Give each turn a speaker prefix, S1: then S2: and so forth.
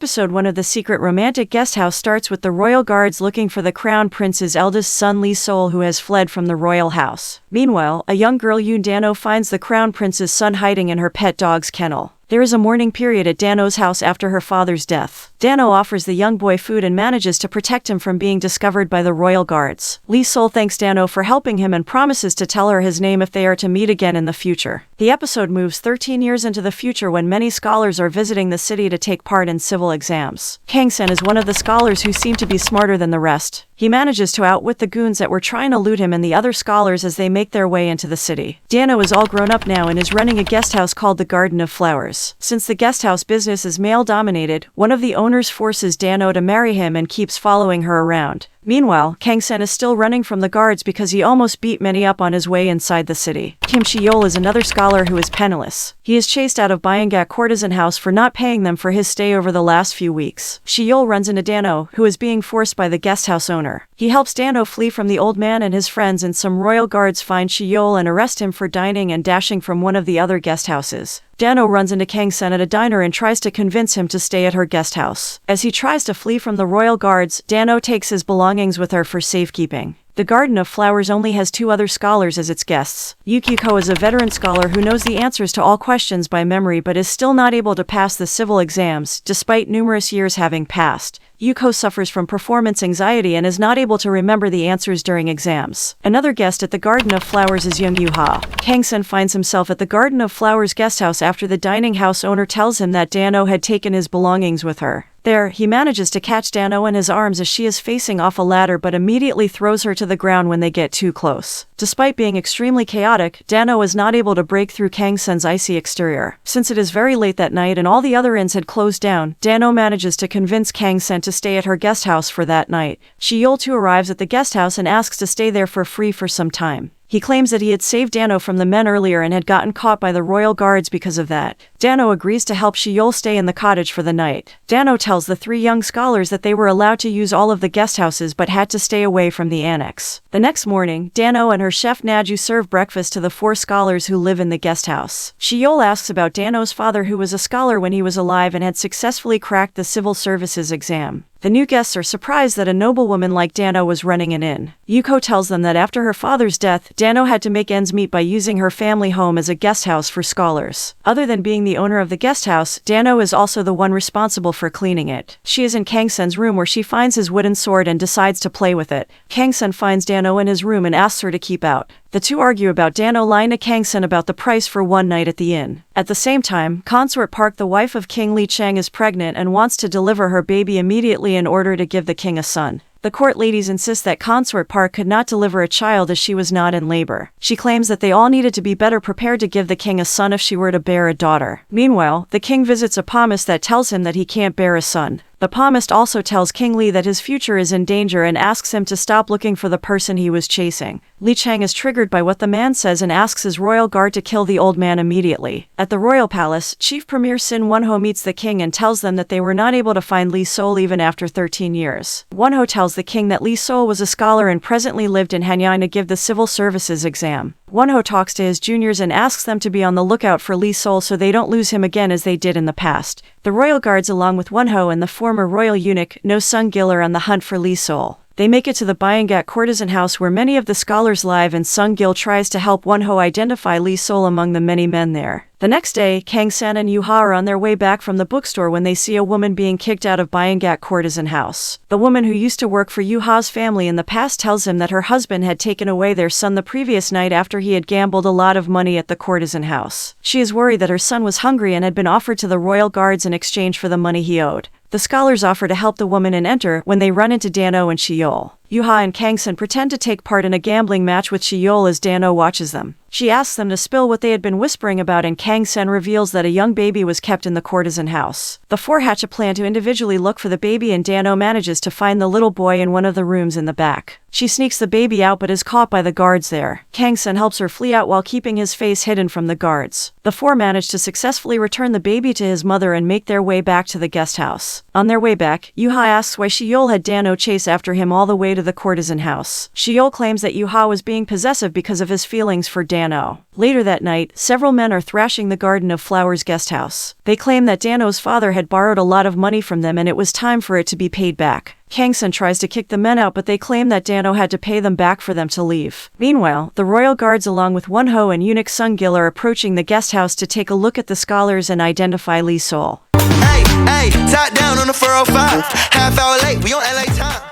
S1: Episode 1 of the secret romantic guest house starts with the royal guards looking for the crown prince's eldest son Lee Sol, who has fled from the royal house. Meanwhile, a young girl Yoon Dano finds the crown prince's son hiding in her pet dog's kennel. There is a mourning period at Dano's house after her father's death. Dano offers the young boy food and manages to protect him from being discovered by the royal guards. Lee Sol thanks Dano for helping him and promises to tell her his name if they are to meet again in the future. The episode moves 13 years into the future when many scholars are visiting the city to take part in civil exams. Kang-sen is one of the scholars who seem to be smarter than the rest. He manages to outwit the goons that were trying to loot him and the other scholars as they make their way into the city. Dano is all grown up now and is running a guest house called the Garden of Flowers. Since the guest house business is male-dominated, one of the owners forces Dano to marry him and keeps following her around. Meanwhile, Kang-sen is still running from the guards because he almost beat many up on his way inside the city. Kim Shi-yeol is another scholar who is penniless. He is chased out of Byungak courtesan house for not paying them for his stay over the last few weeks. Shi-yeol runs into Dano, who is being forced by the guest house owner. He helps Dano flee from the old man and his friends, and some royal guards find Shi-yeol and arrest him for dining and dashing from one of the other guest houses. Dano runs into Kang-sen at a diner and tries to convince him to stay at her guest house. As he tries to flee from the royal guards, Dano takes his belongings with her for safekeeping. The Garden of Flowers only has 2 other scholars as its guests. Yukiko is a veteran scholar who knows the answers to all questions by memory but is still not able to pass the civil exams, despite numerous years having passed. Yuko suffers from performance anxiety and is not able to remember the answers during exams. Another guest at the Garden of Flowers is Young Yoo-ha. Kang-sen finds himself at the Garden of Flowers guest house after the dining house owner tells him that Dano had taken his belongings with her. There, he manages to catch Dano in his arms as she is facing off a ladder but immediately throws her to the ground when they get too close. Despite being extremely chaotic, Dano is not able to break through Kang-sen's icy exterior. Since it is very late that night and all the other inns had closed down, Dano manages to convince Kang-sen to stay at her guest house for that night. Shi-yeol too arrives at the guest house and asks to stay there for free for some time. He claims that he had saved Dano from the men earlier and had gotten caught by the royal guards because of that. Dano agrees to help Shi-yeol stay in the cottage for the night. Dano tells the 3 young scholars that they were allowed to use all of the guest houses but had to stay away from the annex. The next morning, Dano and her chef Naju serve breakfast to the 4 scholars who live in the guest house. Shi-yeol asks about Dano's father, who was a scholar when he was alive and had successfully cracked the civil services exam. The new guests are surprised that a noblewoman like Dano was running an inn. Yuko tells them that after her father's death, Dano had to make ends meet by using her family home as a guest house for scholars. Other than being the owner of the guest house, Dano is also the one responsible for cleaning it. She is in Kang-sen's room where she finds his wooden sword and decides to play with it. Kang-sen finds Dano in his room and asks her to keep out. The 2 argue about Dano lying to Kang-sen about the price for one night at the inn. At the same time, Consort Park, the wife of King Lee Chang, is pregnant and wants to deliver her baby immediately in order to give the king a son. The court ladies insist that Consort Park could not deliver a child as she was not in labor. She claims that they all needed to be better prepared to give the king a son if she were to bear a daughter. Meanwhile, the king visits a palmist that tells him that he can't bear a son. The palmist also tells King Lee that his future is in danger and asks him to stop looking for the person he was chasing. Lee Chang is triggered by what the man says and asks his royal guard to kill the old man immediately. At the royal palace, Chief Premier Sin Won-ho meets the king and tells them that they were not able to find Lee Sol even after 13 years. Won-ho tells the king that Lee Sol was a scholar and presently lived in Hanyang to give the civil services exam. Won-ho talks to his juniors and asks them to be on the lookout for Lee Sol so they don't lose him again as they did in the past. The royal guards, along with Won-ho and the former royal eunuch No Sung-gil, are on the hunt for Lee Sol. They make it to the Byungak courtesan house where many of the scholars live, and Sung-gil tries to help Won-ho identify Lee Sol among the many men there. The next day, Kang-sen and Yoo-ha are on their way back from the bookstore when they see a woman being kicked out of Byungak courtesan house. The woman, who used to work for Yoo-ha's family in the past, tells him that her husband had taken away their son the previous night after he had gambled a lot of money at the courtesan house. She is worried that her son was hungry and had been offered to the royal guards in exchange for the money he owed. The scholars offer to help the woman and enter when they run into Dano and Shi-yeol. Yoo-ha and Kang-sen pretend to take part in a gambling match with Shi-yeol as Dano watches them. She asks them to spill what they had been whispering about, and Kang-sen reveals that a young baby was kept in the courtesan house. The 4 hatch a plan to individually look for the baby, and Dano manages to find the little boy in one of the rooms in the back. She sneaks the baby out but is caught by the guards there. Kang-sen helps her flee out while keeping his face hidden from the guards. The 4 manage to successfully return the baby to his mother and make their way back to the guest house. On their way back, Yoo-ha asks why Shi-yeol had Dano chase after him all the way way to the courtesan house. Sheol claims that Yuha was being possessive because of his feelings for Dano. Later that night, several men are thrashing the Garden of Flowers guest house. They claim that Dano's father had borrowed a lot of money from them and it was time for it to be paid back. Kangsun tries to kick the men out, but they claim that Dano had to pay them back for them to leave. Meanwhile, the royal guards along with Wonho and eunuch Sungil are approaching the guest house to take a look at the scholars and identify Lee Sol.
S2: Hey, top down on the 405. Half hour late, we on LA time.